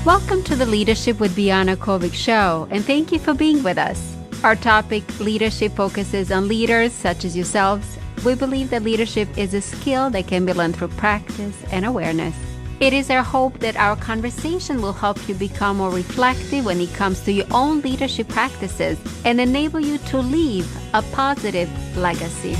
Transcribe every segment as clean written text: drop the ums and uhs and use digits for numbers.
Welcome to the Leadership with Biana Kovic Show, and thank you for being with us. Our topic, leadership, focuses on leaders such as yourselves. We believe that leadership is a skill that can be learned through practice and awareness. It is our hope that our conversation will help you become more reflective when it comes to your own leadership practices and enable you to leave a positive legacy.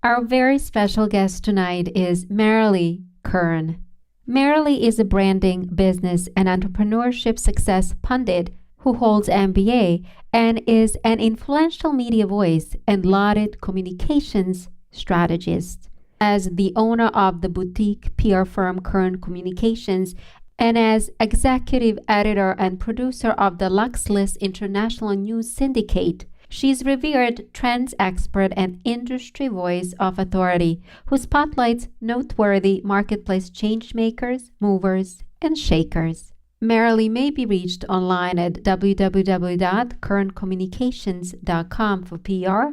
Our very special guest tonight is Merilee Kern. Merilee is a branding, business, and entrepreneurship success pundit who holds MBA and is an influential media voice and lauded communications strategist. As the owner of the boutique PR firm Kern Communications and as executive editor and producer of the Luxe List international news syndicate, she's revered trends expert and industry voice of authority who spotlights noteworthy marketplace changemakers, movers, and shakers. Merilee may be reached online at www.kerncommunications.com for PR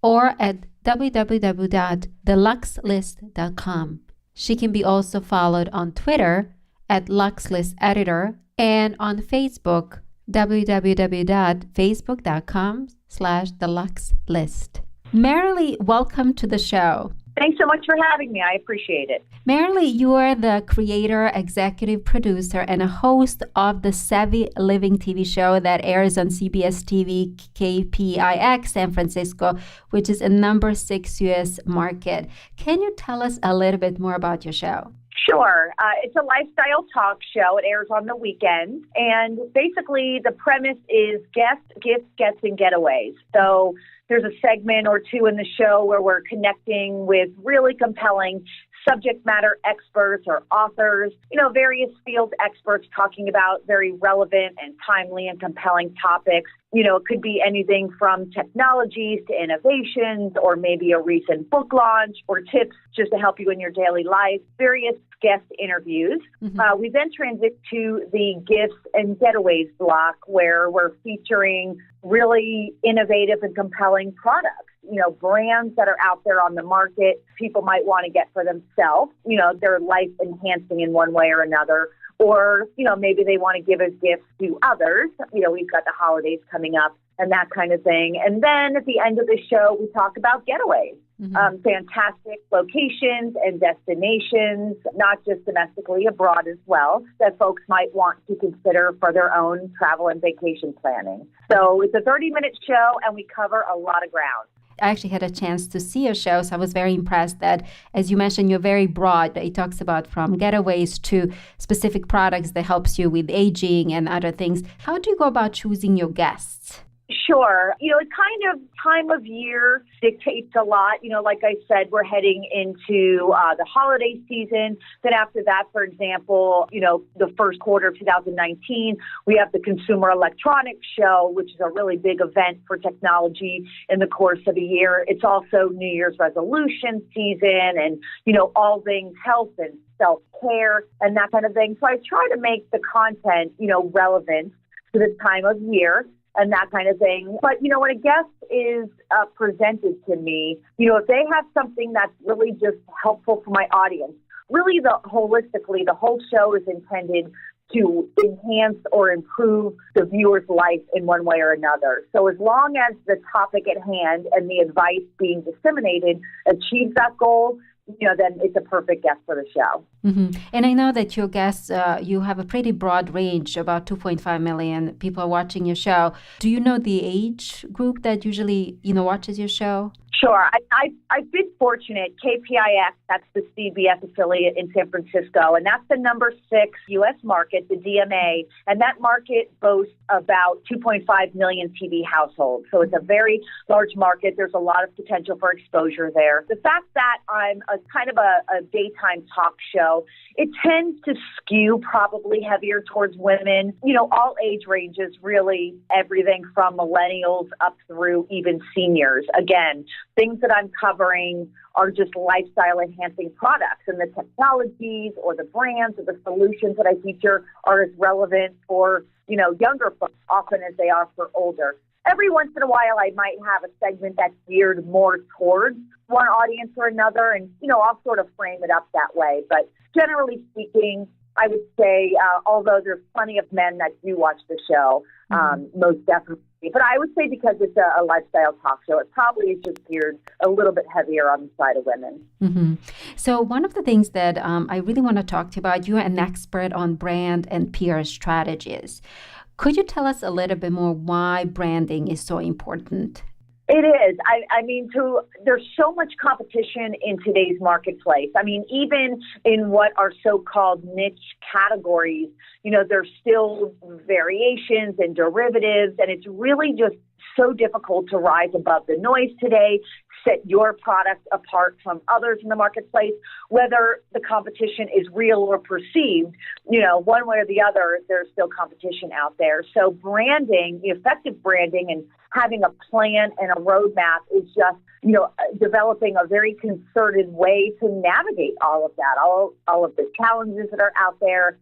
or at www.theluxelist.com. She can be also followed on Twitter at LuxeListEditor and on Facebook, www.facebook.com/theluxelist. Merilee, welcome to the show. Thanks so much for having me. I appreciate it. Merilee, you are the creator, executive producer, and a host of the Savvy Living TV show that airs on CBS TV KPIX San Francisco, which is a number 6 U.S. market. Can you tell us a little bit more about your show? Sure. It's a lifestyle talk show. It airs on the weekends. And basically, the premise is guests, gifts, gets, and getaways. So there's a segment or two in the show where we're connecting with really compelling subject matter experts or authors, various field experts talking about very relevant and timely and compelling topics. It could be anything from technologies to innovations or maybe a recent book launch or tips just to help you in your daily life, various guest interviews. Mm-hmm. We then transit to the gifts and getaways block where we're featuring really innovative and compelling products. Brands that are out there on the market, people might want to get for themselves. They're life enhancing in one way or another. Or, maybe they want to give as gifts to others. We've got the holidays coming up and that kind of thing. And then at the end of the show, we talk about getaways. Mm-hmm. Fantastic locations and destinations, not just domestically, abroad as well, that folks might want to consider for their own travel and vacation planning. So it's a 30-minute show and we cover a lot of ground. I actually had a chance to see your show, so I was very impressed that, as you mentioned, you're very broad. It talks about from getaways to specific products that helps you with aging and other things. How do you go about choosing your guests? Sure. Kind of time of year dictates a lot. Like I said, we're heading into the holiday season. Then after that, for example, the first quarter of 2019, we have the Consumer Electronics Show, which is a really big event for technology in the course of a year. It's also New Year's resolution season and, all things health and self-care and that kind of thing. So I try to make the content, relevant to this time of year and that kind of thing. But, when a guest is presented to me, if they have something that's really just helpful for my audience, really holistically, the whole show is intended to enhance or improve the viewer's life in one way or another. So as long as the topic at hand and the advice being disseminated achieves that goal, then it's a perfect guest for the show. Mm-hmm. And I know that your guests, you have a pretty broad range, about 2.5 million people are watching your show. Do you know the age group that usually, watches your show? Sure. I've been fortunate. KPIX, that's the CBS affiliate in San Francisco, and that's the number 6 U.S. market, the DMA, and that market boasts about 2.5 million TV households. So it's a very large market. There's a lot of potential for exposure there. The fact that I'm a kind of a daytime talk show, it tends to skew probably heavier towards women, all age ranges, really everything from millennials up through even seniors. Again, things that I'm covering are just lifestyle enhancing products, and the technologies or the brands or the solutions that I feature are as relevant for, younger folks often as they are for older. every once in a while, I might have a segment that's geared more towards one audience or another, and, I'll sort of frame it up that way. But generally speaking, I would say, although there's plenty of men that do watch the show, most definitely. But I would say because it's a lifestyle talk show, it probably is just geared a little bit heavier on the side of women. Mm-hmm. So one of the things that I really want to talk to you about, you're an expert on brand and PR strategies. Could you tell us a little bit more why branding is so important? It is. There's so much competition in today's marketplace. Even in what are so-called niche categories, there's still variations and derivatives, and it's really just so difficult to rise above the noise today, set your product apart from others in the marketplace, whether the competition is real or perceived, one way or the other, there's still competition out there. So branding, effective branding and having a plan and a roadmap is just, developing a very concerted way to navigate all of that, all of the challenges that are out there.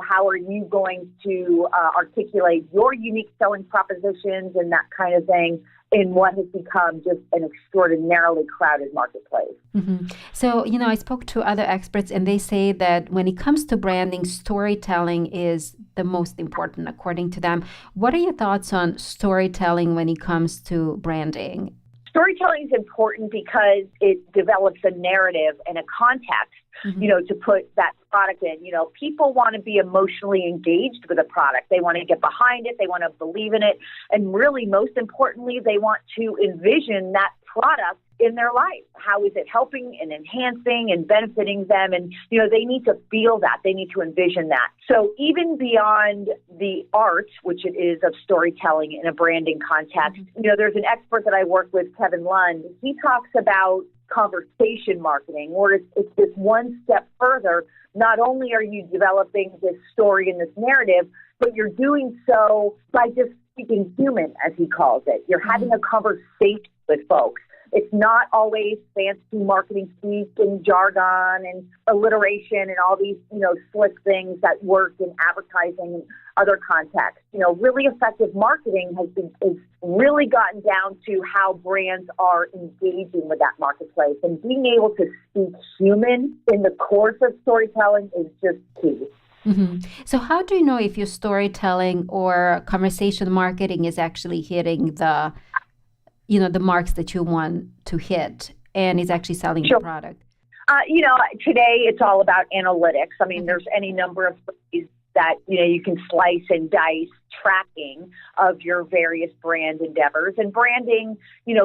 How are you going to articulate your unique selling propositions and that kind of thing in what has become just an extraordinarily crowded marketplace. Mm-hmm. So, I spoke to other experts and they say that when it comes to branding, storytelling is the most important, according to them. What are your thoughts on storytelling when it comes to branding? Storytelling is important because it develops a narrative and a context, to put that product in. People want to be emotionally engaged with a product. They want to get behind it. They want to believe in it. And really, most importantly, they want to envision that product in their life. How is it helping and enhancing and benefiting them? And, they need to feel that. They need to envision that. So even beyond the art, which it is of storytelling in a branding context, there's an expert that I work with, Kevin Lund. He talks about conversation marketing, where it's this one step further. Not only are you developing this story and this narrative, but you're doing so by just speaking human, as he calls it. You're having a conversation with folks. It's not always fancy marketing speak and jargon and alliteration and all these, slick things that work in advertising and other contexts. Really effective marketing has really gotten down to how brands are engaging with that marketplace, and being able to speak human in the course of storytelling is just key. Mm-hmm. So how do you know if your storytelling or conversation marketing is actually hitting the marks that you want to hit and is actually selling the product? Today it's all about analytics. There's any number of ways that, you can slice and dice tracking of your various brand endeavors. And branding,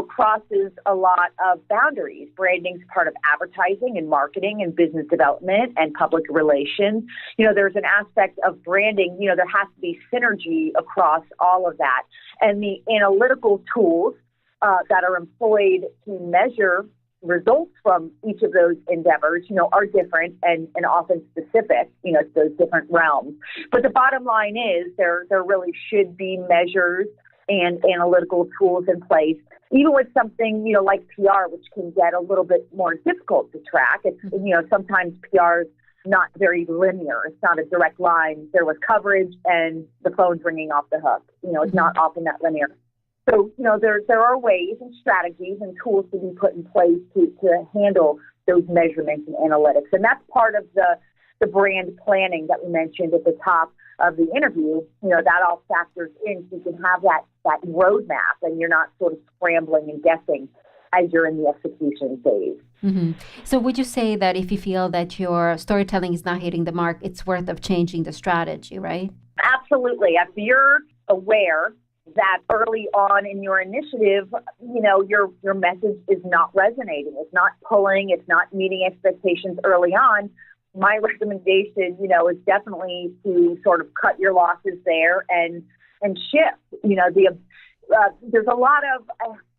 crosses a lot of boundaries. Branding's part of advertising and marketing and business development and public relations. There's an aspect of branding, there has to be synergy across all of that. And the analytical tools that are employed to measure results from each of those endeavors, are different and often specific, to those different realms. But the bottom line is there really should be measures and analytical tools in place, even with something, like PR, which can get a little bit more difficult to track. It's, sometimes PR is not very linear. It's not a direct line. There was coverage and the phone's ringing off the hook. It's not often that linear. So, there are ways and strategies and tools to be put in place to handle those measurements and analytics. And that's part of the brand planning that we mentioned at the top of the interview. That all factors in so you can have that roadmap and you're not sort of scrambling and guessing as you're in the execution phase. Mm-hmm. So would you say that if you feel that your storytelling is not hitting the mark, it's worth of changing the strategy, right? Absolutely. If you're aware that early on in your initiative, your message is not resonating, it's not pulling, it's not meeting expectations early on, my recommendation, is definitely to sort of cut your losses there and shift. There's a lot of,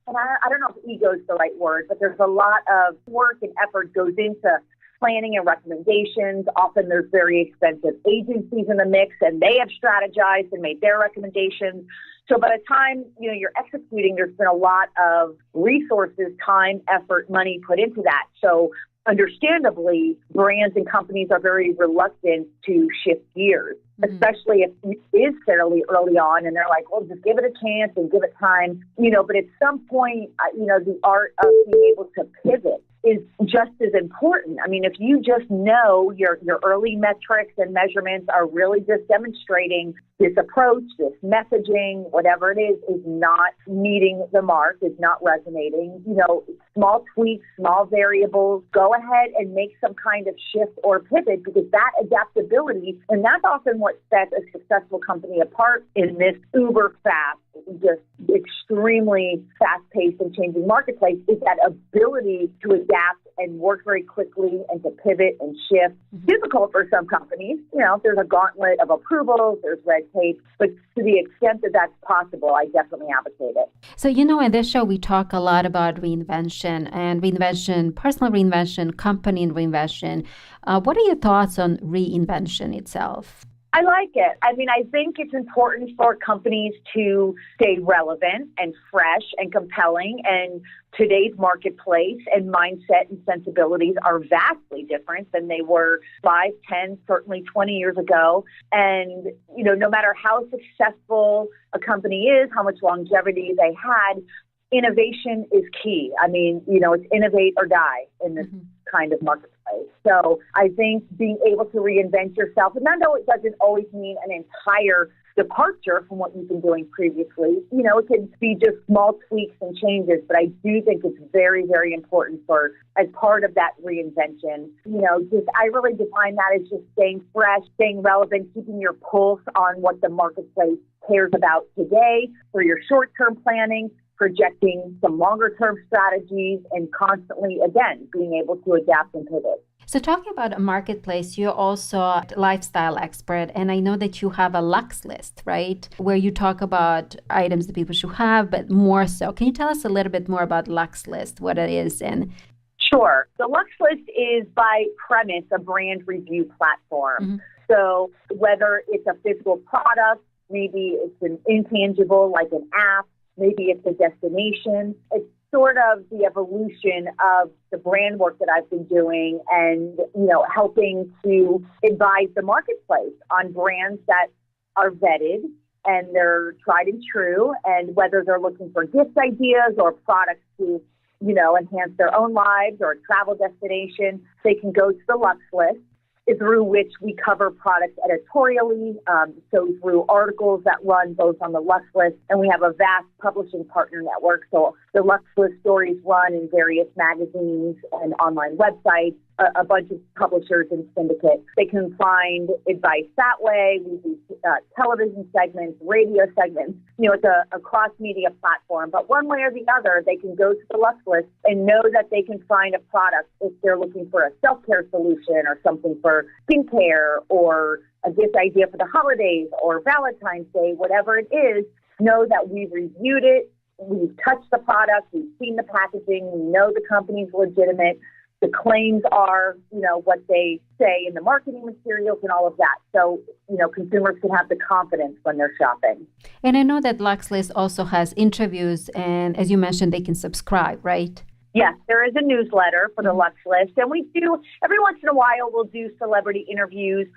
and I don't know if ego is the right word, but there's a lot of work and effort goes into planning and recommendations. Often there's very expensive agencies in the mix, and they have strategized and made their recommendations. So by the time, you're executing, there's been a lot of resources, time, effort, money put into that. So understandably, brands and companies are very reluctant to shift gears, especially if it is fairly early on and they're like, well, just give it a chance and give it time, but at some point, the art of being able to pivot is just as important. I mean, if you just know your early metrics and measurements are really just demonstrating this approach, this messaging, whatever it is not meeting the mark, is not resonating, small tweaks, small variables, go ahead and make some kind of shift or pivot, because that adaptability, and that's often what sets a successful company apart in this uber fast, just extremely fast-paced and changing marketplace, is that ability to adapt and work very quickly and to pivot and shift. Difficult for some companies. There's a gauntlet of approvals, there's red tape, but to the extent that that's possible, I definitely advocate it. So, in this show, we talk a lot about reinvention and reinvention, personal reinvention, company reinvention. What are your thoughts on reinvention itself? I like it. I mean, I think it's important for companies to stay relevant and fresh and compelling. And today's marketplace and mindset and sensibilities are vastly different than they were 5, 10, certainly 20 years ago. And, no matter how successful a company is, how much longevity they had, innovation is key. I mean, it's innovate or die in this kind of marketplace. So I think being able to reinvent yourself, and I know it doesn't always mean an entire departure from what you've been doing previously. It can be just small tweaks and changes, but I do think it's very, very important as part of that reinvention. I really define that as just staying fresh, staying relevant, keeping your pulse on what the marketplace cares about today for your short-term planning, projecting some longer-term strategies, and constantly, again, being able to adapt and pivot. So talking about a marketplace, you're also a lifestyle expert, and I know that you have a Luxe List, right? Where you talk about items that people should have, but more so. Can you tell us a little bit more about Luxe List, what it is? Sure. The Luxe List is by premise a brand review platform. So whether it's a physical product, maybe it's an intangible like an app, maybe it's a destination. It's sort of the evolution of the brand work that I've been doing and, helping to advise the marketplace on brands that are vetted and they're tried and true, and whether they're looking for gift ideas or products to, enhance their own lives or a travel destination, they can go to the Luxe List, through which we cover products editorially, so through articles that run both on the Luxe List, and we have a vast publishing partner network. So the Luxe List stories run in various magazines and online websites, a bunch of publishers and syndicates. They can find advice that way. We do television segments, radio segments. It's a cross-media platform. But one way or the other, they can go to the Luxe List and know that they can find a product if they're looking for a self-care solution or something for skincare or a gift idea for the holidays or Valentine's Day, whatever it is. Know that we've reviewed it. We've touched the product. We've seen the packaging. We know the company's legitimate. The claims are, what they say in the marketing materials and all of that. So, consumers can have the confidence when they're shopping. And I know that Luxe List also has interviews, and as you mentioned, they can subscribe, right? Yes, there is a newsletter for the Luxe List. And we do, every once in a while, we'll do celebrity interviews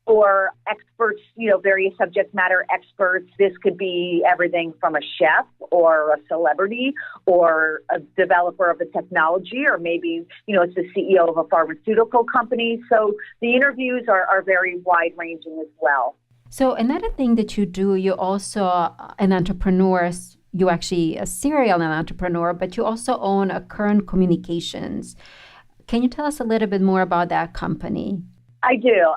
or experts, various subject matter experts. This could be everything from a chef or a celebrity or a developer of a technology, or maybe, it's the CEO of a pharmaceutical company. So the interviews are very wide-ranging as well. So another thing that you do, you're also an entrepreneur. You're actually a serial entrepreneur, but you also own a Kern Communications. Can you tell us a little bit more about that company? I do.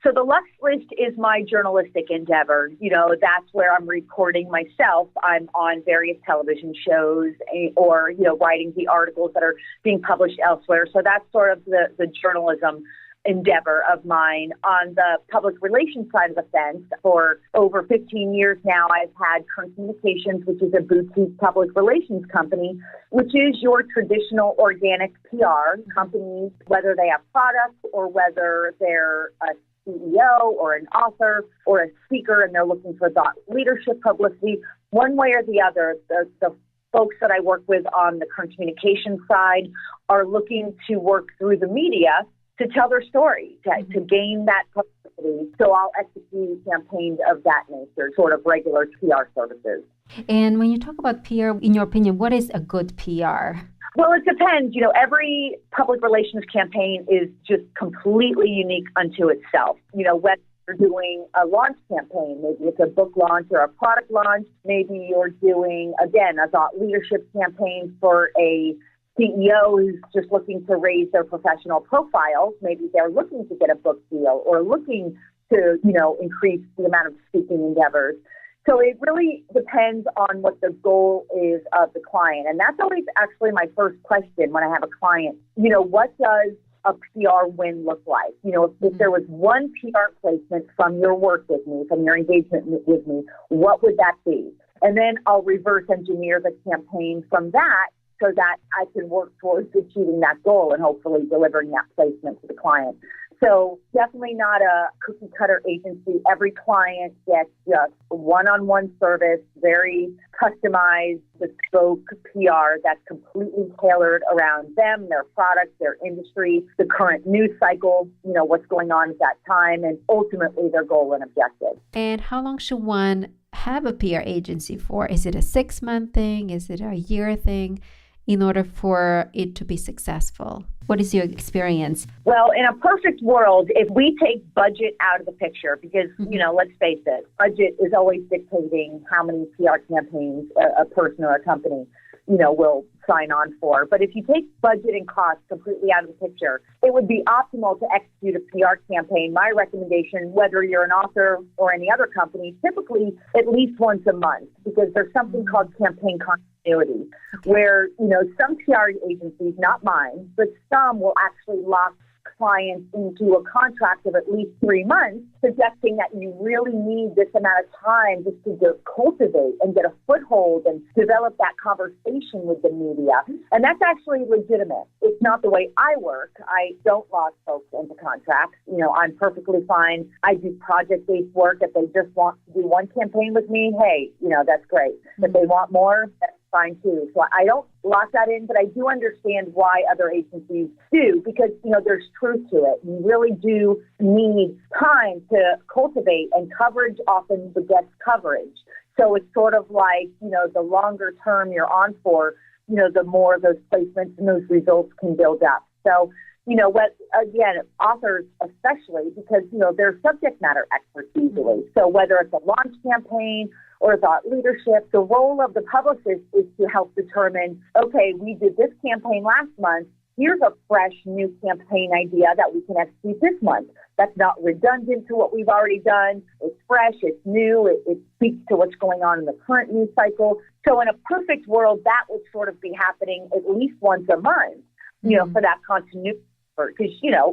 So the Luxe List is my journalistic endeavor. That's where I'm recording myself. I'm on various television shows or, writing the articles that are being published elsewhere. So that's sort of the journalism endeavor of mine. On the public relations side of the fence, for over 15 years now, I've had Kern Communications, which is a boutique public relations company, which is your traditional organic PR companies, whether they have products or whether they're a CEO or an author or a speaker and they're looking for thought leadership publicity. One way or the other, the folks that I work with on the Kern Communications side are looking to work through the media to tell their story, to gain that publicity. So I'll execute campaigns of that nature, sort of regular PR services. And when you talk about PR, in your opinion, what is a good PR? Well, it depends. Every public relations campaign is just completely unique unto itself. Whether you're doing a launch campaign, maybe it's a book launch or a product launch. Maybe you're doing, again, a thought leadership campaign for a CEO who's just looking to raise their professional profile. Maybe they're looking to get a book deal or looking to, increase the amount of speaking endeavors. So it really depends on what the goal is of the client. And that's always actually my first question when I have a client. What does a PR win look like? If there was one PR placement from your work with me, from your engagement with me, what would that be? And then I'll reverse engineer the campaign from that so that I can work towards achieving that goal and hopefully delivering that placement to the client. So definitely not a cookie cutter agency. Every client gets just one-on-one service, very customized, bespoke PR that's completely tailored around them, their products, their industry, the current news cycle, what's going on at that time, and ultimately their goal and objective. And how long should one have a PR agency for? Is it a 6-month thing? Is it a year thing? In order for it to be successful? What is your experience? Well, in a perfect world, if we take budget out of the picture, because, let's face it, budget is always dictating how many PR campaigns a person or a company, will sign on for. But if you take budget and cost completely out of the picture, it would be optimal to execute a PR campaign. My recommendation, whether you're an author or any other company, typically at least once a month, because there's something called campaign continuity, where, some PR agencies, not mine, but some will actually lock clients into a contract of at least 3 months, suggesting that you really need this amount of time just to cultivate and get a foothold and develop that conversation with the media. And that's actually legitimate. It's not the way I work. I don't lock folks into contracts. I'm perfectly fine. I do project-based work. If they just want to do one campaign with me, hey, that's great. If they want more, that's fine too. So I don't lock that in, but I do understand why other agencies do, because, there's truth to it. You really do need time to cultivate, and coverage often begets coverage. So it's sort of like, the longer term you're on for, the more those placements and those results can build up. So, again, authors especially, because, they're subject matter experts usually. So whether it's a launch campaign or thought leadership, the role of the publicist is to help determine, okay, we did this campaign last month. Here's a fresh new campaign idea that we can execute this month. That's not redundant to what we've already done. It's fresh, it's new, it speaks to what's going on in the current news cycle. So in a perfect world, that would sort of be happening at least once a month, for that continuity. Because,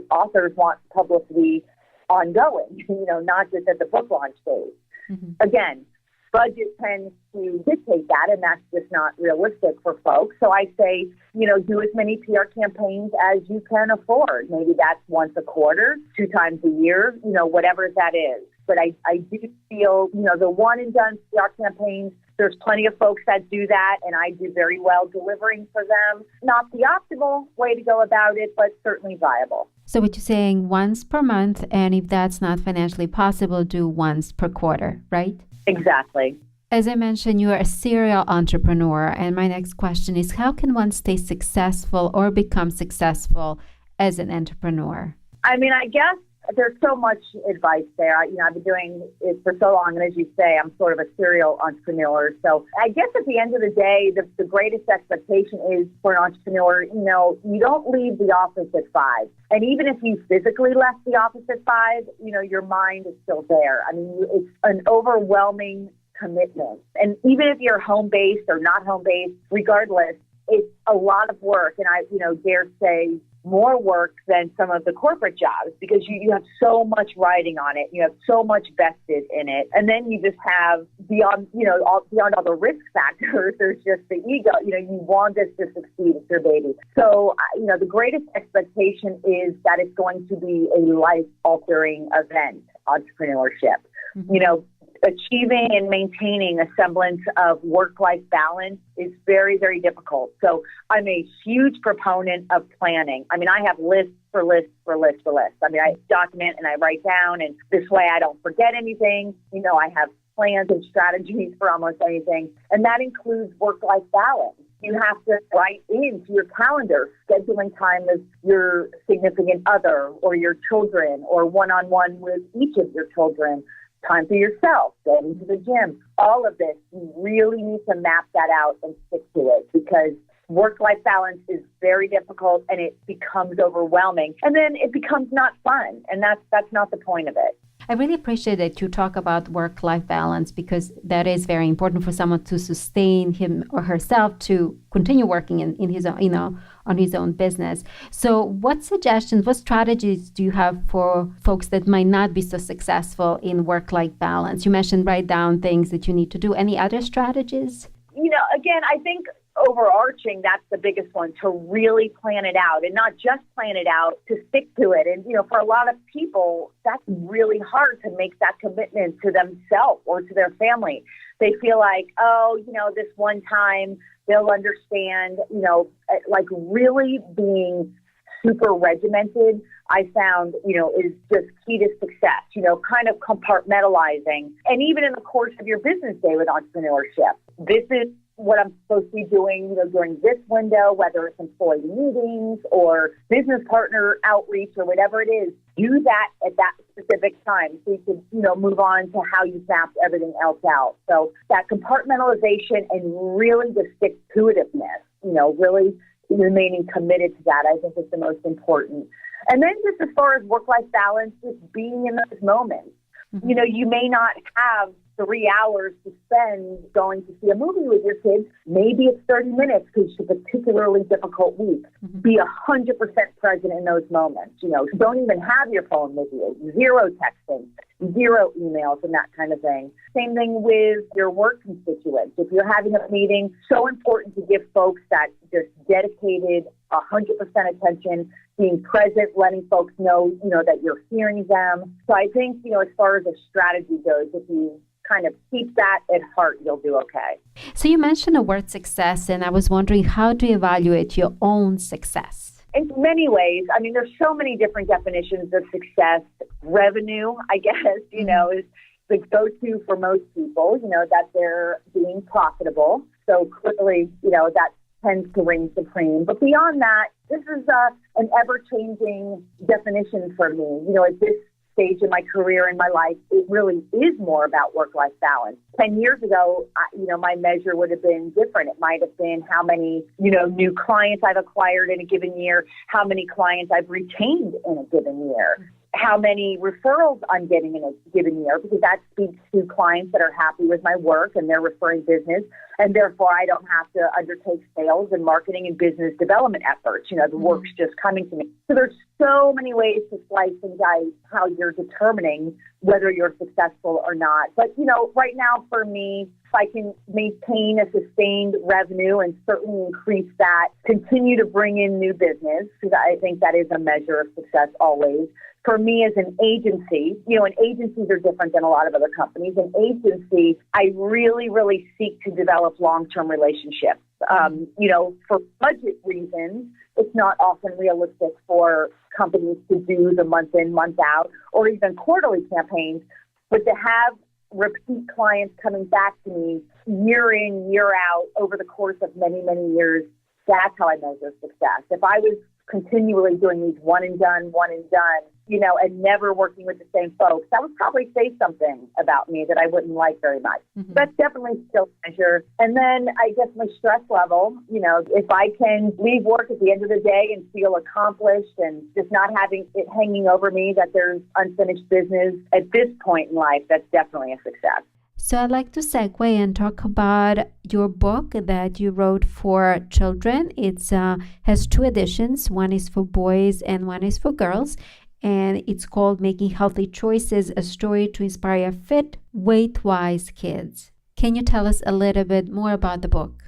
authors want publicity ongoing, not just at the book launch stage. Again, budget tends to dictate that, and that's just not realistic for folks. So I say, do as many PR campaigns as you can afford. Maybe that's once a quarter, 2 times a year, whatever that is. But I do feel, the one and done PR campaigns, there's plenty of folks that do that, and I do very well delivering for them. Not the optimal way to go about it, but certainly viable. So what you're saying, once per month, and if that's not financially possible, do once per quarter, right? Exactly. As I mentioned, you are a serial entrepreneur, and my next question is, how can one stay successful or become successful as an entrepreneur? I guess there's so much advice there. I've been doing it for so long, and as you say, I'm sort of a serial entrepreneur. So I guess at the end of the day, the greatest expectation is for an entrepreneur, you don't leave the office at 5. And even if you physically left the office at 5, your mind is still there. It's an overwhelming commitment. And even if you're home-based or not home-based, regardless, it's a lot of work. And I, dare say, more work than some of the corporate jobs, because you have so much riding on it. You have so much vested in it. And then you just have beyond all the risk factors, there's just the ego. You want this to succeed. It's your baby. So, the greatest expectation is that it's going to be a life-altering event, entrepreneurship. achieving and maintaining a semblance of work-life balance is very, very difficult. So I'm a huge proponent of planning. I mean, I have lists for lists for lists for lists. I mean, I document and I write down, and this way I don't forget anything. I have plans and strategies for almost anything, and that includes work-life balance. You have to write into your calendar scheduling time with your significant other or your children or one-on-one with each of your children, time for yourself, going to the gym. All of this, you really need to map that out and stick to it because work-life balance is very difficult and it becomes overwhelming. And then it becomes not fun. And that's not the point of it. I really appreciate that you talk about work-life balance because that is very important for someone to sustain him or herself to continue working in his own, on his own business. So what suggestions, what strategies do you have for folks that might not be so successful in work-life balance? You mentioned write down things that you need to do. Any other strategies? Again, I think overarching, that's the biggest one, to really plan it out and not just plan it out, to stick to it. And, for a lot of people, that's really hard to make that commitment to themselves or to their family. They feel like, this one time they'll understand, like really being super regimented, I found, is just key to success, kind of compartmentalizing. And even in the course of your business day with entrepreneurship, this is what I'm supposed to be doing, during this window, whether it's employee meetings or business partner outreach or whatever it is, do that at that specific time so you can, move on to how you map everything else out. So that compartmentalization and really the stick-to-itiveness, really remaining committed to that, I think is the most important. And then just as far as work-life balance, just being in those moments. Mm-hmm. You may not have 3 hours to spend going to see a movie with your kids. Maybe it's 30 minutes because it's a particularly difficult week. Mm-hmm. Be 100% present in those moments. Don't even have your phone with you. 0 texting, 0 emails, and that kind of thing. Same thing with your work constituents. If you're having a meeting, so important to give folks that just dedicated 100% attention, being present, letting folks know, that you're hearing them. So I think, as far as a strategy goes, if you kind of keep that at heart, you'll do okay. So you mentioned the word success, and I was wondering, how do you evaluate your own success? In many ways. I mean, there's so many different definitions of success. Revenue, I guess, is the go-to for most people, that they're being profitable. So clearly, that tends to reign supreme. But beyond that, this is an ever-changing definition for me. At this stage in my career and my life, it really is more about work-life balance. 10 years ago, my measure would have been different. It might have been how many, new clients I've acquired in a given year, how many clients I've retained in a given year, how many referrals I'm getting in a given year, because that speaks to clients that are happy with my work and they're referring business. And therefore, I don't have to undertake sales and marketing and business development efforts. The work's just coming to me. So there's so many ways to slice and dice how you're determining whether you're successful or not. But, right now for me, if I can maintain a sustained revenue and certainly increase that, continue to bring in new business, because I think that is a measure of success always. For me as an agency, and agencies are different than a lot of other companies. An agency, I really, really seek to develop long-term relationships. For budget reasons, it's not often realistic for companies to do the month in, month out, or even quarterly campaigns, but to have repeat clients coming back to me year in, year out over the course of many, many years, that's how I measure success. If I was continually doing these one and done, and never working with the same folks, that would probably say something about me that I wouldn't like very much. Mm-hmm. That's definitely still a measure. And then I guess my stress level, if I can leave work at the end of the day and feel accomplished and just not having it hanging over me that there's unfinished business at this point in life, that's definitely a success. So I'd like to segue and talk about your book that you wrote for children. It has 2 editions. One is for boys and one is for girls. And it's called Making Healthy Choices, a story to inspire fit, weight-wise kids. Can you tell us a little bit more about the book?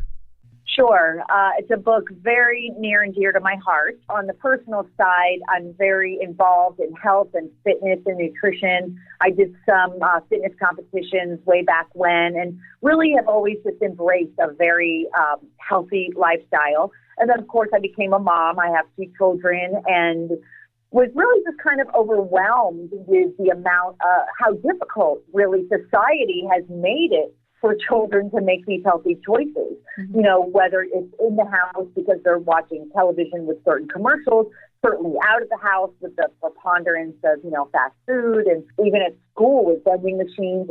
Sure. It's a book very near and dear to my heart. On the personal side, I'm very involved in health and fitness and nutrition. I did some fitness competitions way back when and really have always just embraced a very healthy lifestyle. And then, of course, I became a mom. I have 2 children and was really just kind of overwhelmed with the amount, how difficult really society has made it for children to make these healthy choices, you know, whether it's in the house because they're watching television with certain commercials, certainly out of the house with the preponderance of, you know, fast food, and even at school with vending machines.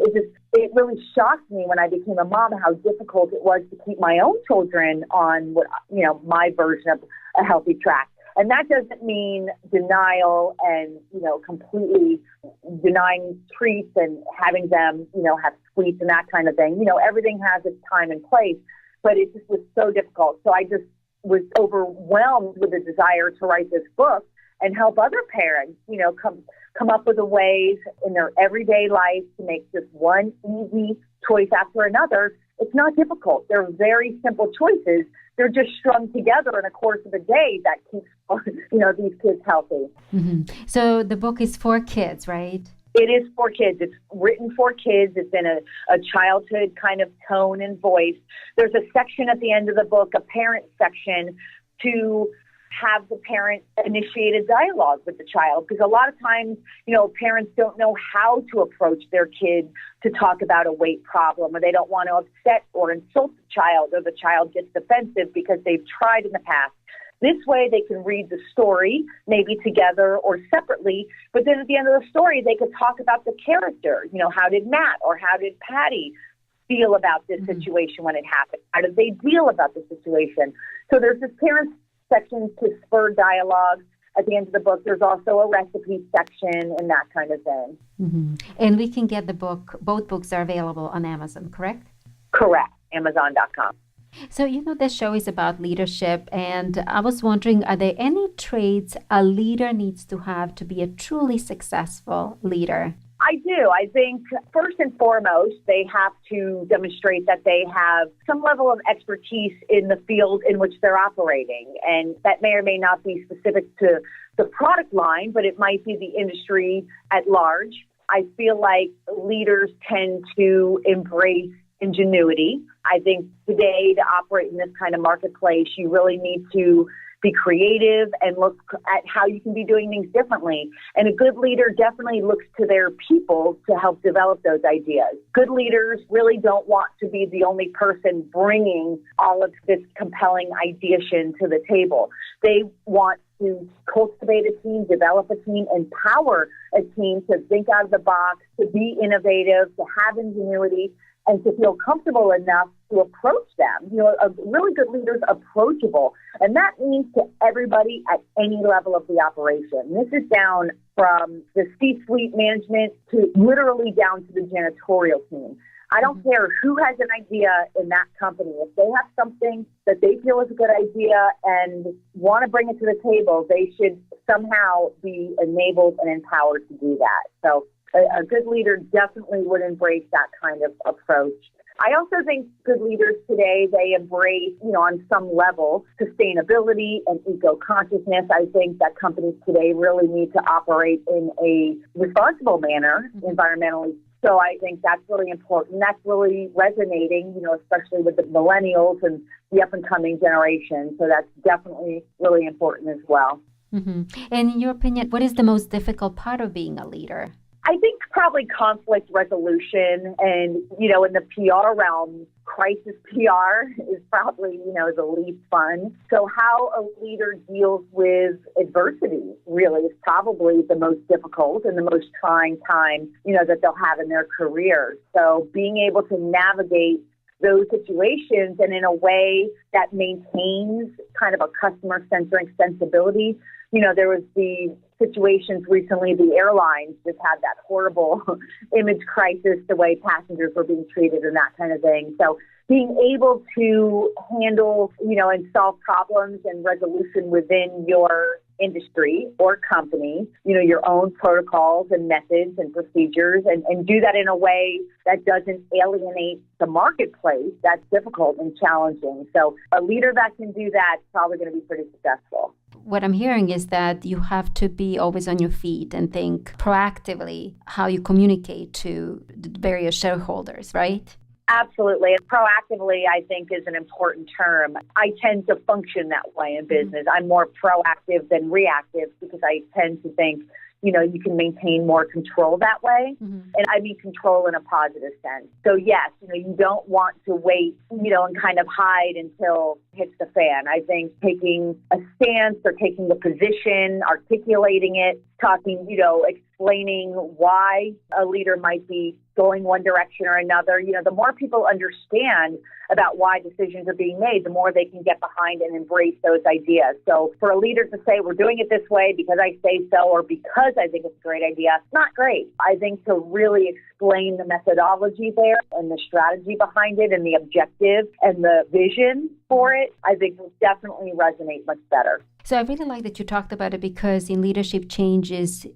It really shocked me when I became a mom how difficult it was to keep my own children on what, you know, my version of a healthy track. And that doesn't mean denial and, you know, completely denying treats and having them, you know, have sweets and that kind of thing. You know, everything has its time and place, but it just was so difficult. So I just was overwhelmed with the desire to write this book and help other parents, you know, come up with the ways in their everyday life to make just one easy choice after another. It's not difficult. They're very simple choices. They're just strung together in a course of a day that keeps, you know, these kids healthy. So the book is for kids, right? It is for kids. It's written for kids. It's in a childhood kind of tone and voice. There's a section at the end of the book, a parent section, to have the parent initiate a dialogue with the child. Because a lot of times, you know, parents don't know how to approach their kid to talk about a weight problem, or they don't want to upset or insult the child, or the child gets defensive because they've tried in the past. This way they can read the story, maybe together or separately, but then at the end of the story, they could talk about the character. You know, how did Matt or how did Patty feel about this situation when it happened? How did they deal about the situation? So there's this parent section to spur dialogue. At the end of the book, there's also a recipe section and that kind of thing. And we can get the book, both books are available on Amazon, correct? Correct, Amazon.com. So, you know, this show is about leadership, and I was wondering, are there any traits a leader needs to have to be a truly successful leader? I do. I think first and foremost, they have to demonstrate that they have some level of expertise in the field in which they're operating. And that may or may not be specific to the product line, but it might be the industry at large. I feel like leaders tend to embrace ingenuity. I think today, to operate in this kind of marketplace, you really need to be creative and look at how you can be doing things differently. And a good leader definitely looks to their people to help develop those ideas. Good leaders really don't want to be the only person bringing all of this compelling ideation to the table. They want to cultivate a team, develop a team, empower a team to think out of the box, to be innovative, to have ingenuity, and to feel comfortable enough to approach them. You know, a really good leader is approachable. And that means to everybody at any level of the operation. This is down from the C-suite management to literally down to the janitorial team. I don't care who has an idea in that company. If they have something that they feel is a good idea and want to bring it to the table, they should somehow be enabled and empowered to do that. So a good leader definitely would embrace that kind of approach. I also think good leaders today, they embrace, you know, on some level, sustainability and eco-consciousness. I think that companies today really need to operate in a responsible manner environmentally. So I think that's really important. That's really resonating, you know, especially with the millennials and the up-and-coming generation. So that's definitely really important as well. And in your opinion, what is the most difficult part of being a leader? I think probably conflict resolution and, you know, in the PR realm, crisis PR is probably, you know, the least fun. So how a leader deals with adversity really is probably the most difficult and the most trying time, you know, that they'll have in their career. So being able to navigate those situations and in a way that maintains kind of a customer-centric sensibility. You know, there was the situations recently, the airlines just had that horrible image crisis, the way passengers were being treated and that kind of thing. So being able to handle, you know, and solve problems and resolution within your industry or company, your own protocols and methods and procedures and do that in a way that doesn't alienate the marketplace. That's difficult and challenging. So a leader that can do that is probably going to be pretty successful. What I'm hearing is that you have to be always on your feet and think proactively how you communicate to the various shareholders, right? Absolutely. And proactively, I think, is an important term. I tend to function that way in business. I'm more proactive than reactive because I tend to think, you can maintain more control that way. And I mean control in a positive sense. So yes, you don't want to wait, and kind of hide until it hits the fan. I think taking a stance or taking a position, articulating it, talking, explaining why a leader might be going one direction or another. The more people understand about why decisions are being made, the more they can get behind and embrace those ideas. So for a leader to say, we're doing it this way because I say so or because I think it's a great idea, it's not great. I think to really explain the methodology there and the strategy behind it and the objective and the vision for it, I think will definitely resonate much better. So I really like that you talked about it because in leadership change is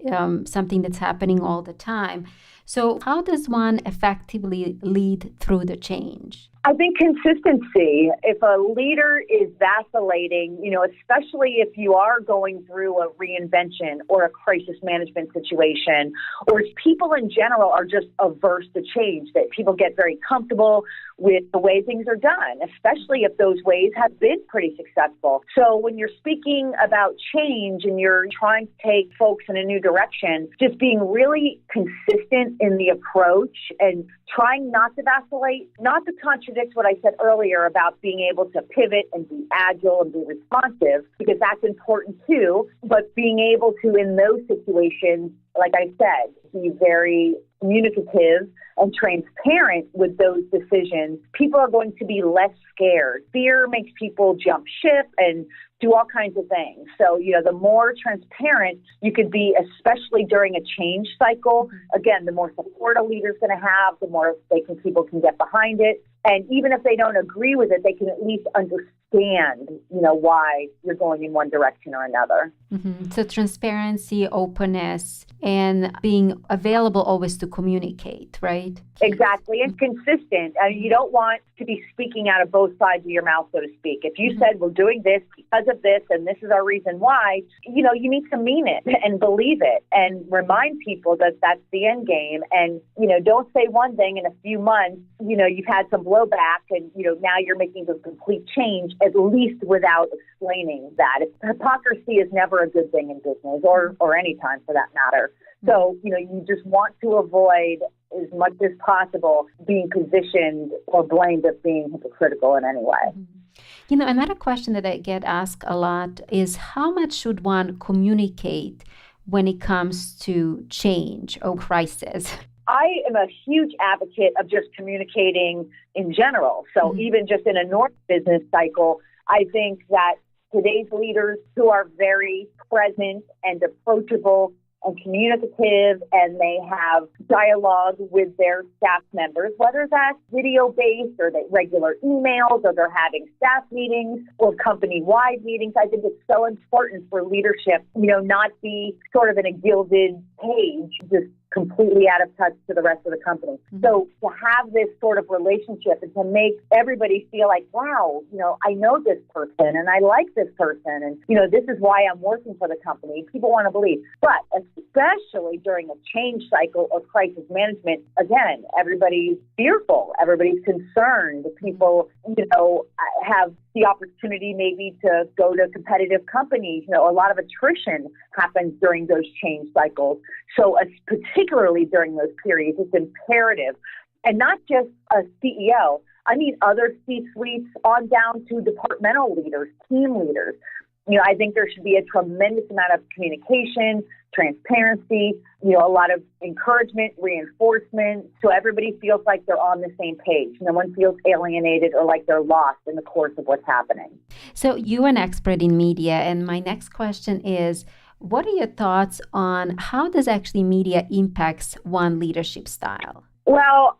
something that's happening all the time. So how does one effectively lead through the change? I think consistency. If a leader is vacillating, especially if you are going through a reinvention or a crisis management situation, or if people in general are just averse to change, that people get very comfortable with the way things are done, especially if those ways have been pretty successful. So when you're speaking about change and you're trying to take folks in a new direction, just being really consistent in the approach and trying not to vacillate, not to contradict what I said earlier about being able to pivot and be agile and be responsive, because that's important too, but being able to, in those situations, like I said, be very communicative and transparent with those decisions. People are going to be less scared. Fear makes people jump ship and do all kinds of things. So, the more transparent you could be, especially during a change cycle, again, the more support a leader's going to have, the more people can get behind it. And even if they don't agree with it, they can at least understand, why you're going in one direction or another. So transparency, openness, and being available always to communicate, right? Exactly. And consistent. I mean, you don't want to be speaking out of both sides of your mouth, so to speak. If you said, we're doing this because of this, and this is our reason why, you need to mean it and believe it and remind people that that's the end game. And, don't say one thing in a few months, you've had some blowback and, now you're making a complete change, at least without explaining that. Hypocrisy is never a good thing in business or any time for that matter. So, you just want to avoid as much as possible being positioned or blamed as being hypocritical in any way. Another question that I get asked a lot is how much should one communicate when it comes to change or crisis? I am a huge advocate of just communicating in general. So even just in a normal business cycle, I think that today's leaders who are very present and approachable and communicative, and they have dialogue with their staff members, whether that's video-based or they regular emails or they're having staff meetings or company-wide meetings. I think it's so important for leadership, not be sort of in a gilded cage, just completely out of touch to the rest of the company. So to have this sort of relationship and to make everybody feel like, wow, I know this person and I like this person and, this is why I'm working for the company. People want to believe. But especially during a change cycle or crisis management, again, everybody's fearful. Everybody's concerned. People, have the opportunity maybe to go to competitive companies. A lot of attrition happens during those change cycles. So particularly during those periods, it's imperative. And not just a CEO. I mean, other C-suites on down to departmental leaders, team leaders. I think there should be a tremendous amount of communication, transparency, a lot of encouragement, reinforcement, so everybody feels like they're on the same page. No one feels alienated or like they're lost in the course of what's happening. So you're an expert in media, and my next question is, what are your thoughts on how does actually media impacts one leadership style? Well,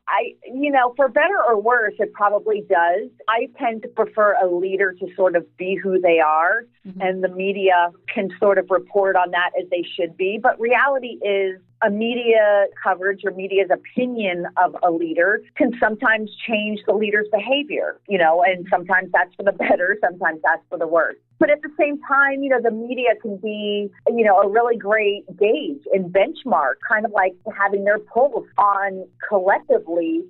for better or worse, it probably does. I tend to prefer a leader to sort of be who they are, and the media can sort of report on that as they should be. But reality is a media coverage or media's opinion of a leader can sometimes change the leader's behavior, and sometimes that's for the better, sometimes that's for the worse. But at the same time, the media can be, a really great gauge and benchmark, kind of like having their pulse on collectively,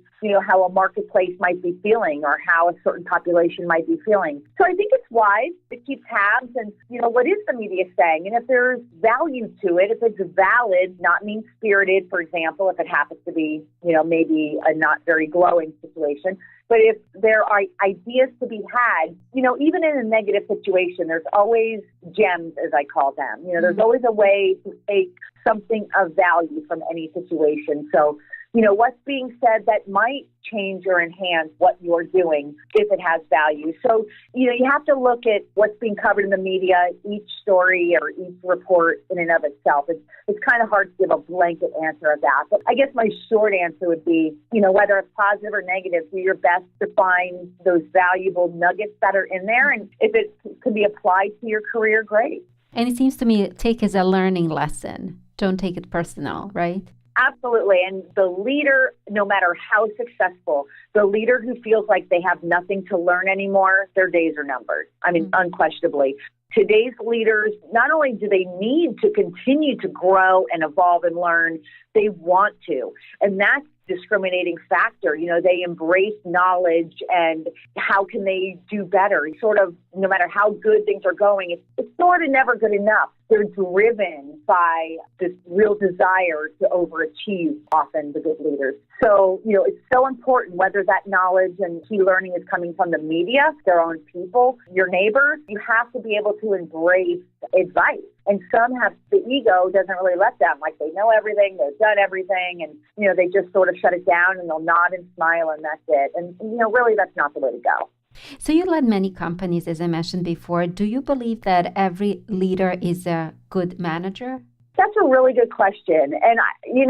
how a marketplace might be feeling or how a certain population might be feeling. So I think it's wise to keep tabs and, what is the media saying? And if there's value to it, if it's valid, not mean-spirited, for example, if it happens to be, maybe a not very glowing situation. But if there are ideas to be had, even in a negative situation, there's always gems, as I call them. There's always a way to take something of value from any situation. So, what's being said that might change or enhance what you're doing if it has value. So, you have to look at what's being covered in the media, each story or each report in and of itself. It's kind of hard to give a blanket answer of that. But I guess my short answer would be, whether it's positive or negative, do your best to find those valuable nuggets that are in there. And if it can be applied to your career, great. And it seems to me, take it as a learning lesson. Don't take it personal, right? Absolutely. And the leader, no matter how successful, the leader who feels like they have nothing to learn anymore, their days are numbered. I mean, unquestionably. Today's leaders, not only do they need to continue to grow and evolve and learn, they want to. And that's discriminating factor. They embrace knowledge and how can they do better? Sort of, no matter how good things are going, it's sort of never good enough. They're driven by this real desire to overachieve, often the good leaders. So, it's so important whether that knowledge and key learning is coming from the media, their own people, your neighbors. You have to be able to embrace advice. And some have the ego doesn't really let them, like they know everything, they've done everything, and, they just sort of shut it down and they'll nod and smile and that's it. And, really that's not the way to go. So you led many companies, as I mentioned before. Do you believe that every leader is a good manager? That's a really good question. And,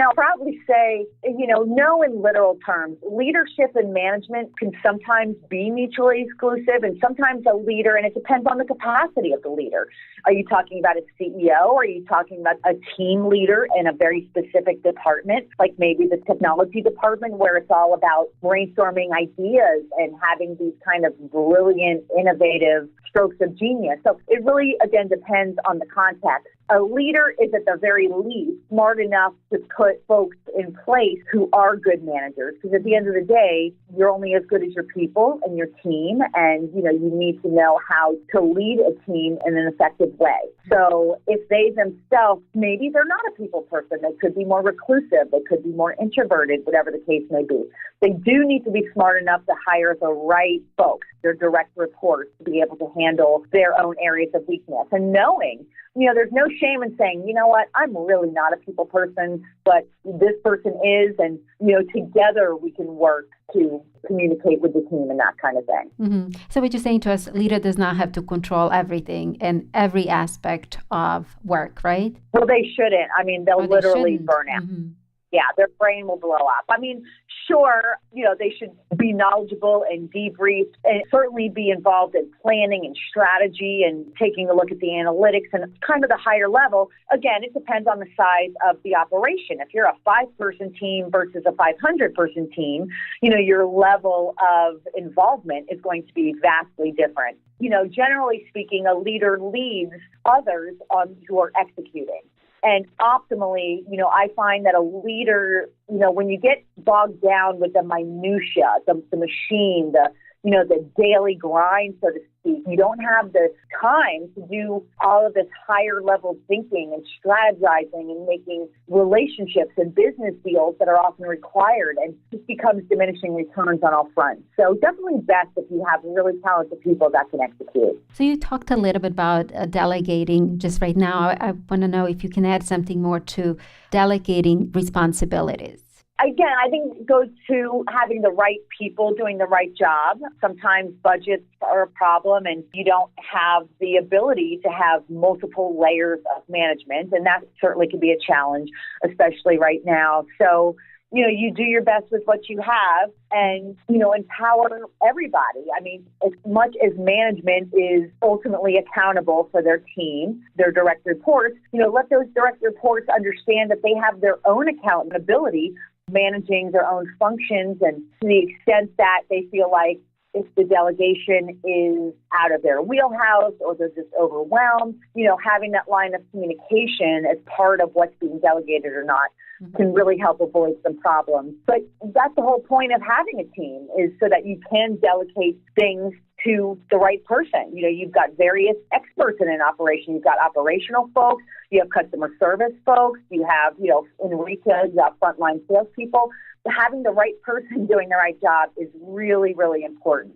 I'll probably say, no in literal terms. Leadership and management can sometimes be mutually exclusive, and sometimes a leader, and it depends on the capacity of the leader. Are you talking about a CEO? Are you talking about a team leader in a very specific department, like maybe the technology department, where it's all about brainstorming ideas and having these kind of brilliant, innovative strokes of genius? So it really, again, depends on the context. A leader is at the very least smart enough to put folks in place who are good managers. Because at the end of the day, you're only as good as your people and your team. And, you need to know how to lead a team in an effective way. So if they themselves, maybe they're not a people person. They could be more reclusive. They could be more introverted, whatever the case may be. They do need to be smart enough to hire the right folks, their direct reports, to be able to handle their own areas of weakness. And knowing, there's no shame in saying, you know what, I'm really not a people person, but this person is, and, together we can work to communicate with the team and that kind of thing. Mm-hmm. So what you're saying to us, leader does not have to control everything and every aspect of work, right? Well, they shouldn't. I mean, they'll literally burn out. Mm-hmm. Yeah, their brain will blow up. I mean, sure, they should be knowledgeable and debriefed and certainly be involved in planning and strategy and taking a look at the analytics and kind of the higher level. Again, it depends on the size of the operation. If you're a 5-person team versus a 500-person team, your level of involvement is going to be vastly different. Generally speaking, a leader leads others who are executing. And optimally, I find that a leader, when you get bogged down with the minutia, the machine, the daily grind, so to speak, you don't have the time to do all of this higher level thinking and strategizing and making relationships and business deals that are often required, and just becomes diminishing returns on all fronts. So definitely best if you have really talented people that can execute. So you talked a little bit about delegating just right now. I want to know if you can add something more to delegating responsibilities. Again, I think it goes to having the right people doing the right job. Sometimes budgets are a problem and you don't have the ability to have multiple layers of management. And that certainly can be a challenge, especially right now. So, you do your best with what you have and, empower everybody. I mean, as much as management is ultimately accountable for their team, their direct reports, let those direct reports understand that they have their own accountability managing their own functions, and to the extent that they feel like if the delegation is out of their wheelhouse or they're just overwhelmed, having that line of communication as part of what's being delegated or not can really help avoid some problems. But that's the whole point of having a team, is so that you can delegate things to the right person. You've got various experts in an operation. You've got operational folks, you have customer service folks, you have, in retail, you have frontline salespeople. Having the right person doing the right job is really, really important.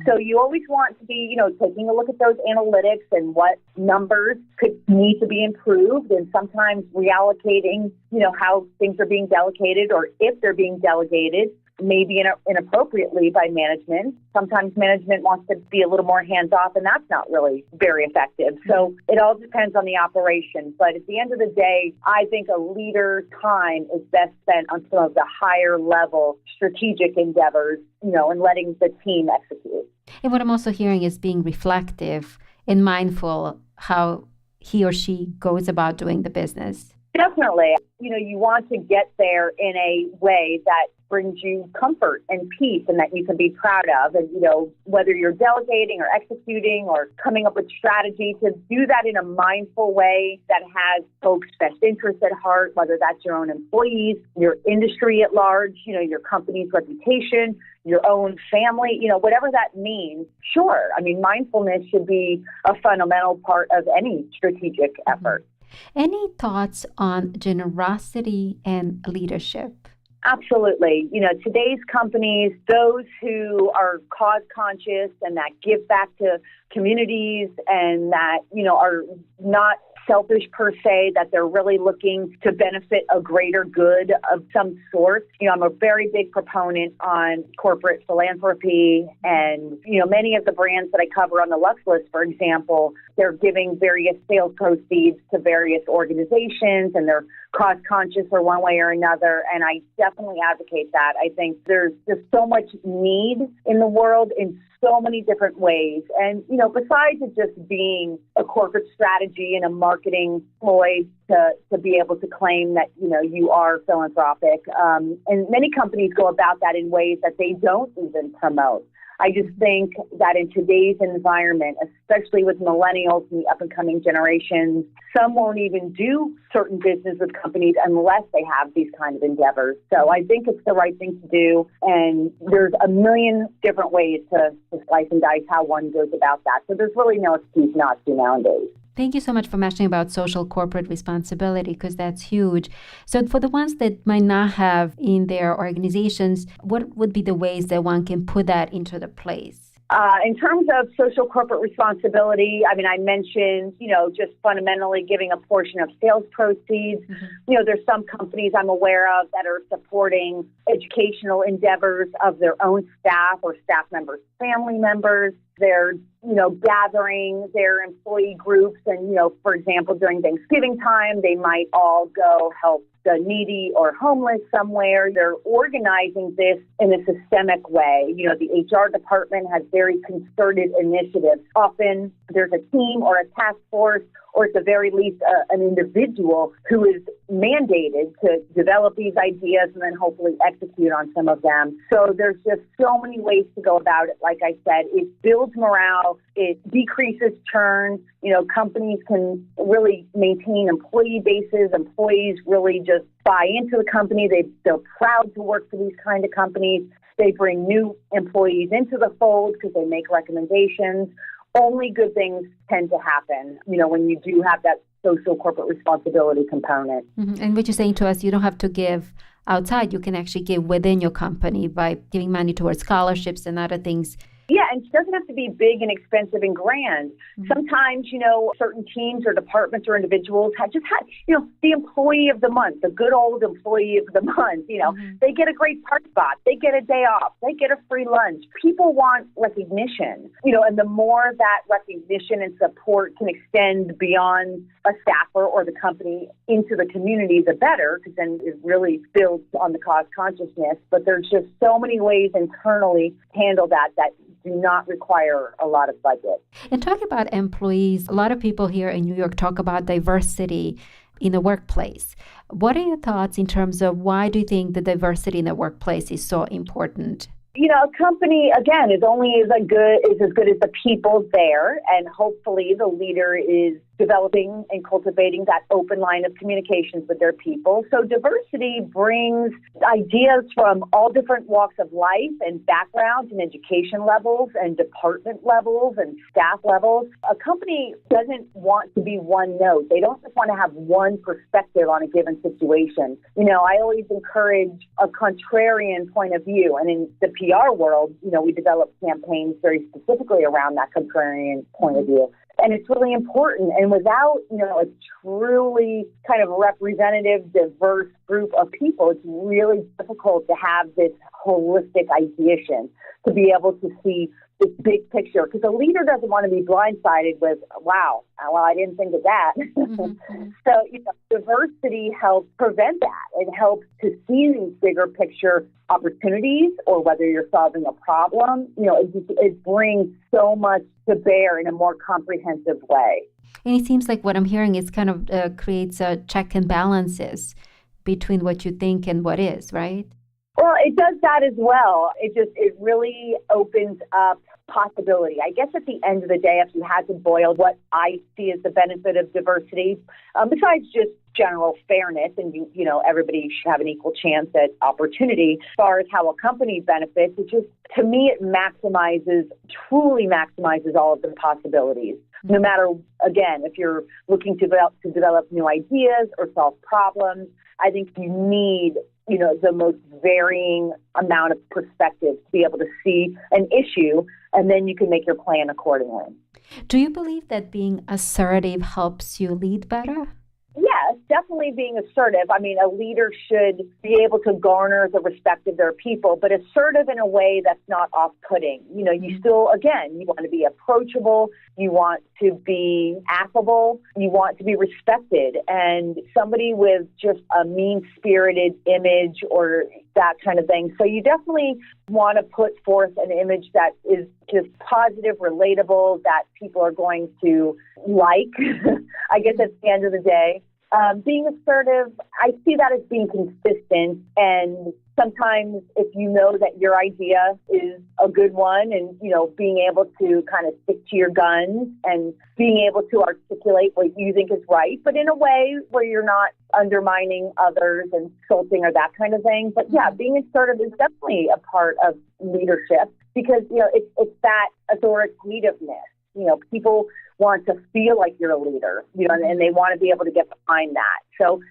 So you always want to be, taking a look at those analytics and what numbers could need to be improved, and sometimes reallocating, how things are being delegated, or if they're being delegated, maybe inappropriately by management. Sometimes management wants to be a little more hands-off, and that's not really very effective. So it all depends on the operation. But at the end of the day, I think a leader's time is best spent on some of the higher level strategic endeavors, and letting the team execute. And what I'm also hearing is being reflective and mindful how he or she goes about doing the business. Definitely. You want to get there in a way that brings you comfort and peace and that you can be proud of. And, whether you're delegating or executing or coming up with strategy, to do that in a mindful way that has folks' best interests at heart, whether that's your own employees, your industry at large, your company's reputation, your own family, whatever that means. Sure. I mean, mindfulness should be a fundamental part of any strategic effort. Any thoughts on generosity and leadership? Absolutely. Today's companies, those who are cause conscious and that give back to communities and that, are not selfish per se, that they're really looking to benefit a greater good of some sort. I'm a very big proponent on corporate philanthropy, and, many of the brands that I cover on the Luxe List, for example, they're giving various sales proceeds to various organizations, and they're cost conscious or one way or another. And I definitely advocate that. I think there's just so much need in the world in so many different ways. And, besides it just being a corporate strategy and a marketing ploy to be able to claim that, you are philanthropic. And many companies go about that in ways that they don't even promote. I just think that in today's environment, especially with millennials and the up-and-coming generations, some won't even do certain business with companies unless they have these kind of endeavors. So I think it's the right thing to do, and there's a million different ways to slice and dice how one goes about that. So there's really no excuse not to nowadays. Thank you so much for mentioning about social corporate responsibility, because that's huge. So for the ones that might not have in their organizations, what would be the ways that one can put that into the place? In terms of social corporate responsibility, I mentioned, just fundamentally giving a portion of sales proceeds. There's some companies I'm aware of that are supporting educational endeavors of their own staff or staff members' family members. They're, gathering their employee groups and, for example, during Thanksgiving time, they might all go help the needy or homeless somewhere. They're organizing this in a systemic way. The HR department has very concerted initiatives. Often there's a team or a task force, or at the very least an individual who is mandated to develop these ideas and then hopefully execute on some of them. So there's just so many ways to go about it. Like I said, it builds morale, it decreases churn. Companies can really maintain employee bases. Employees really just buy into the company. They're proud to work for these kind of companies. They bring new employees into the fold because they make recommendations. Only good things tend to happen, when you do have that social corporate responsibility component. And what you're saying to us, you don't have to give outside. You can actually give within your company by giving money towards scholarships and other things Yeah, and it doesn't have to be big and expensive and grand. Sometimes, certain teams or departments or individuals have just had, the employee of the month, the good old employee of the month, they get a great park spot, they get a day off, they get a free lunch. People want recognition, and the more that recognition and support can extend beyond a staffer or the company into the community, the better, because then it really builds on the cause consciousness. But there's just so many ways internally to handle that do not require a lot of budget. And talking about employees, a lot of people here in New York talk about diversity in the workplace. What are your thoughts in terms of why do you think the diversity in the workplace is so important? A company, again, is only as good as the people there, and hopefully the leader is developing and cultivating that open line of communications with their people. So diversity brings ideas from all different walks of life and backgrounds and education levels and department levels and staff levels. A company doesn't want to be one note. They don't just want to have one perspective on a given situation. I always encourage a contrarian point of view. And in the PR world, we develop campaigns very specifically around that contrarian point of view. And it's really important. And without, a truly kind of representative, diverse group of people, it's really difficult to have this holistic ideation, to be able to see this big picture. Because a leader doesn't want to be blindsided with, wow, well, I didn't think of that. So, diversity helps prevent that. It helps to see these bigger picture opportunities, or whether you're solving a problem. It brings so much to bear in a more comprehensive way. And it seems like what I'm hearing is kind of creates a check and balances between what you think and what is, right? Well, it does that as well. It really opens up possibility. I guess at the end of the day, if you had to boil what I see as the benefit of diversity, besides just general fairness and, everybody should have an equal chance at opportunity, as far as how a company benefits, to me, it truly maximizes all of the possibilities. No matter, again, if you're looking to develop new ideas or solve problems, I think you need the most varying amount of perspectives to be able to see an issue, and then you can make your plan accordingly. Do you believe that being assertive helps you lead better? Yes, definitely being assertive. I mean, a leader should be able to garner the respect of their people, but assertive in a way that's not off-putting. You still, again, you want to be approachable, you want to be affable, you want to be respected. And somebody with just a mean-spirited image or that kind of thing. So you definitely want to put forth an image that is just positive, relatable, that people are going to like, I guess at the end of the day. Being assertive, I see that as being consistent, and sometimes if you know that your idea is a good one and, being able to kind of stick to your guns and being able to articulate what you think is right, but in a way where you're not undermining others and insulting or that kind of thing. But yeah, being assertive is definitely a part of leadership because, it's that authoritativeness. People want to feel like you're a leader, and they want to be able to get behind that. So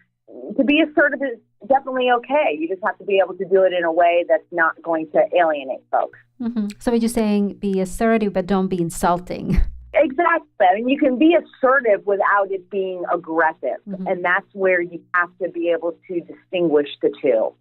to be assertive is definitely okay. You just have to be able to do it in a way that's not going to alienate folks. Mm-hmm. So what you're saying, be assertive, but don't be insulting. Exactly. I mean, you can be assertive without it being aggressive. Mm-hmm. And that's where you have to be able to distinguish the two.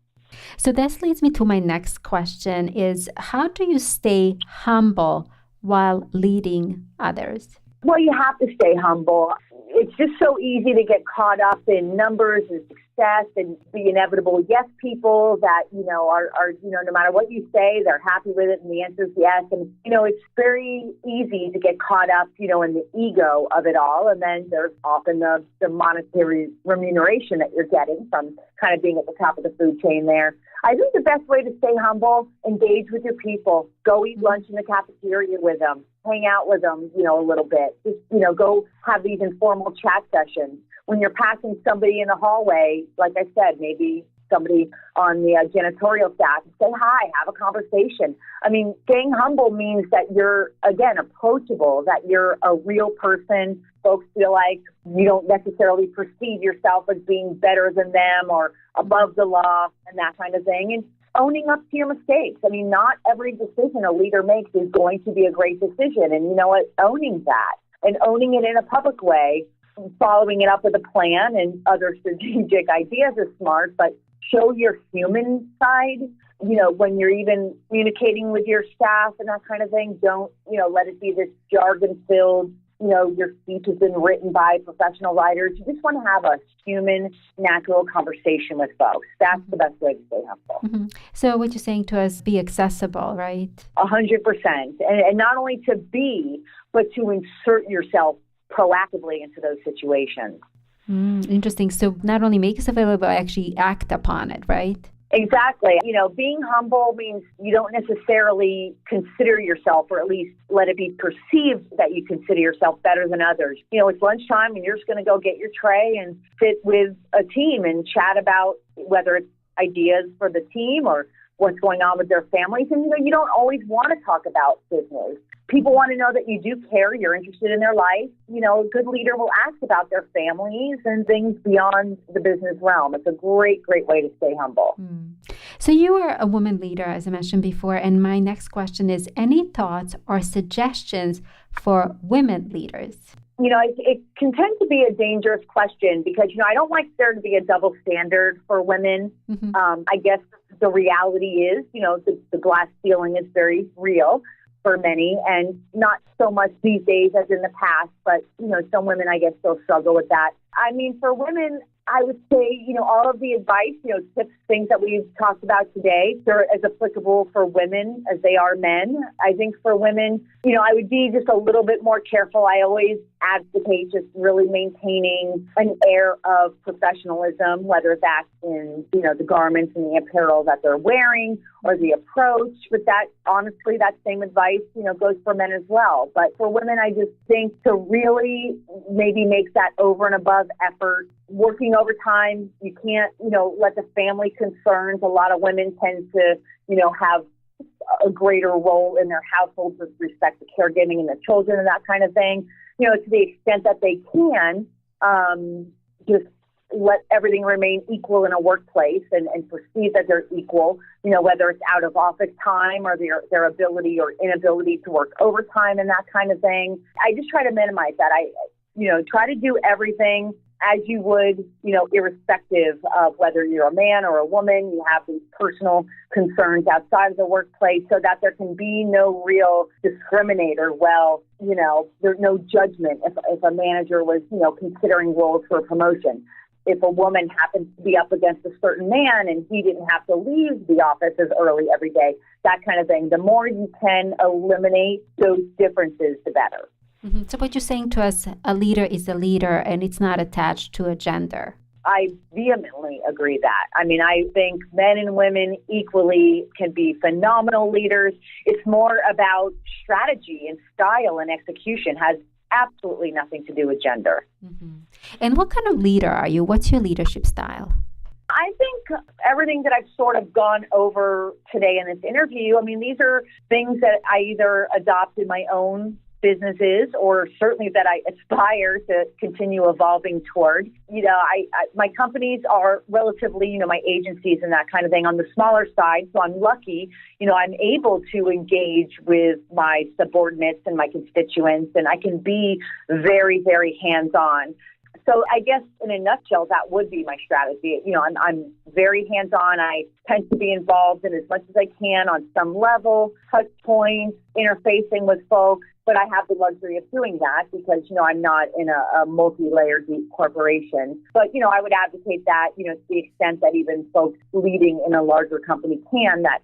So this leads me to my next question is, how do you stay humble while leading others? Well, you have to stay humble. It's just so easy to get caught up in numbers and success and the inevitable yes people that, are no matter what you say, they're happy with it and the answer is yes. And, it's very easy to get caught up, in the ego of it all. And then there's often the monetary remuneration that you're getting from kind of being at the top of the food chain there. I think the best way to stay humble, engage with your people, go eat lunch in the cafeteria with them, hang out with them, a little bit. Just, go have these informal chat sessions. When you're passing somebody in the hallway, like I said, maybe somebody on the janitorial staff, say hi, have a conversation. I mean, staying humble means that you're, again, approachable, that you're a real person. Folks feel like you don't necessarily perceive yourself as being better than them or above the law and that kind of thing. And owning up to your mistakes. I mean, not every decision a leader makes is going to be a great decision. And you know what? Owning that and owning it in a public way, following it up with a plan and other strategic ideas is smart, but show your human side. You know, when you're even communicating with your staff and that kind of thing, don't, let it be this jargon-filled, your speech has been written by professional writers. You just want to have a human, natural conversation with folks. That's the best way to stay humble. Mm-hmm. So what you're saying to us, be accessible, right? 100%. And not only to be, but to insert yourself proactively into those situations. Interesting. So not only make us available, but actually act upon it, right? Exactly. Being humble means you don't necessarily consider yourself, or at least let it be perceived that you consider yourself better than others. It's lunchtime and you're just going to go get your tray and sit with a team and chat about whether it's ideas for the team or what's going on with their families. And, you don't always want to talk about business. People want to know that you do care, you're interested in their life. A good leader will ask about their families and things beyond the business realm. It's a great, great way to stay humble. So you are a woman leader, as I mentioned before, and my next question is, any thoughts or suggestions for women leaders? It can tend to be a dangerous question because, I don't like there to be a double standard for women. I guess the reality is, the glass ceiling is very real for many, and not so much these days as in the past, but, some women, I guess, still struggle with that. I mean, for women, I would say, all of the advice, tips, things that we've talked about today, they're as applicable for women as they are men. I think for women, I would be just a little bit more careful. I always advocate just really maintaining an air of professionalism, whether that's in, the garments and the apparel that they're wearing or the approach. But that, honestly, that same advice, goes for men as well. But for women, I just think to really maybe make that over and above effort, working overtime, you can't, let the family concerns. A lot of women tend to, have a greater role in their households with respect to caregiving and the children and that kind of thing. To the extent that they can, just let everything remain equal in a workplace and perceive that they're equal, whether it's out of office time or their ability or inability to work overtime and that kind of thing. I just try to minimize that. I try to do everything as you would, irrespective of whether you're a man or a woman. You have these personal concerns outside of the workplace so that there can be no real discriminator. Well, there's no judgment if a manager was, considering roles for a promotion. If a woman happens to be up against a certain man and he didn't have to leave the office as early every day, that kind of thing. The more you can eliminate those differences, the better. So what you're saying to us, a leader is a leader and it's not attached to a gender. I vehemently agree that. I mean, I think men and women equally can be phenomenal leaders. It's more about strategy and style and execution, has absolutely nothing to do with gender. And what kind of leader are you? What's your leadership style? I think everything that I've sort of gone over today in this interview, I mean, these are things that I either adopt in my own businesses or certainly that I aspire to continue evolving toward. My companies are relatively, my agencies and that kind of thing on the smaller side. So I'm lucky, I'm able to engage with my subordinates and my constituents, and I can be very, very hands-on. So I guess in a nutshell, that would be my strategy. I'm very hands-on. I tend to be involved in as much as I can on some level, touch points, interfacing with folks. But I have the luxury of doing that because, I'm not in a multi-layered deep corporation. But, I would advocate that, to the extent that even folks leading in a larger company can, that,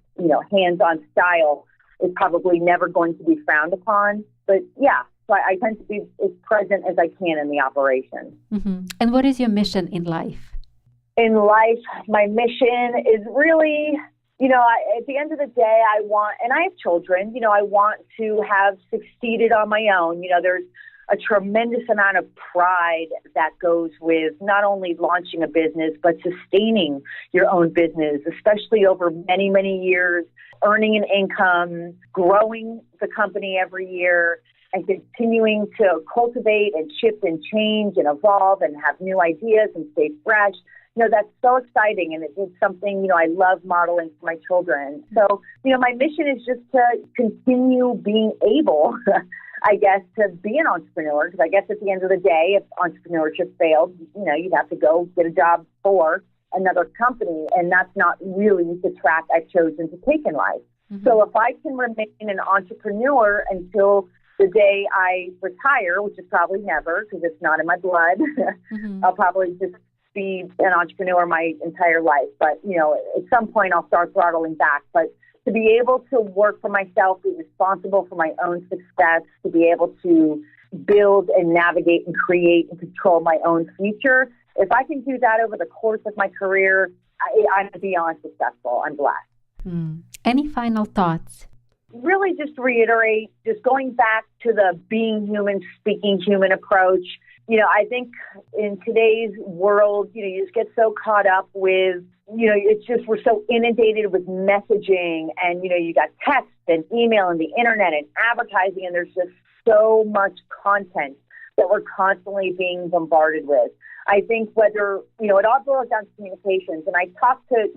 hands-on style is probably never going to be frowned upon. But yeah. So I tend to be as present as I can in the operation. And what is your mission in life? In life, my mission is really, at the end of the day, I want, and I have children, I want to have succeeded on my own. There's a tremendous amount of pride that goes with not only launching a business, but sustaining your own business, especially over many, many years, earning an income, growing the company every year, and continuing to cultivate and shift and change and evolve and have new ideas and stay fresh. that's so exciting. And it's something, I love modeling for my children. So, my mission is just to continue being able, I guess, to be an entrepreneur. Because I guess at the end of the day, if entrepreneurship failed, you'd have to go get a job for another company. And that's not really the track I've chosen to take in life. Mm-hmm. So if I can remain an entrepreneur until the day I retire, which is probably never because it's not in my blood, mm-hmm. I'll probably just be an entrepreneur my entire life. But, at some point I'll start throttling back. But to be able to work for myself, be responsible for my own success, to be able to build and navigate and create and control my own future, if I can do that over the course of my career, I'm beyond successful. I'm blessed. Any final thoughts? Really just reiterate, just going back to the being human, speaking human approach. I think in today's world, you just get so caught up with, it's just we're so inundated with messaging and, you got text and email and the internet and advertising, and there's just so much content that we're constantly being bombarded with. I think whether, it all boils down to communications. And I talk to,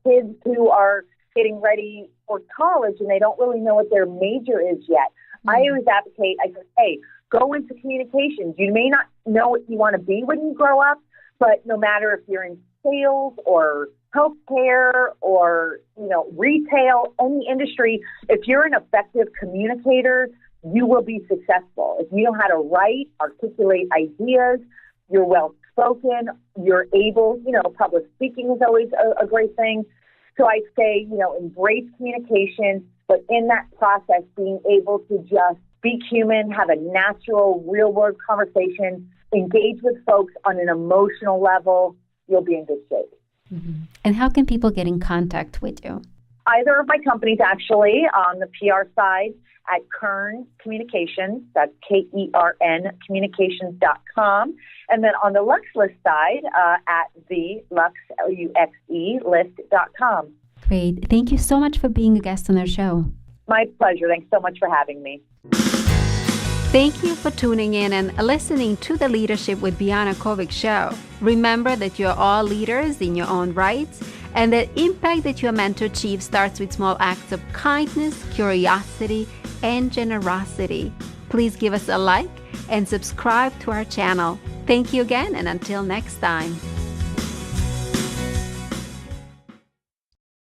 kids who are getting ready for college and they don't really know what their major is yet. Mm-hmm. I always advocate, I say, hey, go into communications. You may not know what you want to be when you grow up, but no matter if you're in sales or healthcare or, retail, any industry, if you're an effective communicator, you will be successful. If you know how to write, articulate ideas, you're well spoken, you're able, public speaking is always a great thing. So I say, embrace communication, but in that process, being able to just be human, have a natural, real-world conversation, engage with folks on an emotional level, you'll be in good shape. Mm-hmm. And how can people get in contact with you? Either of my companies, actually, on the PR side at Kern Communications, that's Kern Communications.com. And then on the Luxe List side, at the Luxe, Luxe List.com. Great. Thank you so much for being a guest on our show. My pleasure. Thanks so much for having me. Thank you for tuning in and listening to the Leadership with Biana Kovic Show. Remember that you're all leaders in your own rights, and the impact that you're meant to achieve starts with small acts of kindness, curiosity, and generosity. Please give us a like and subscribe to our channel. Thank you again, and until next time.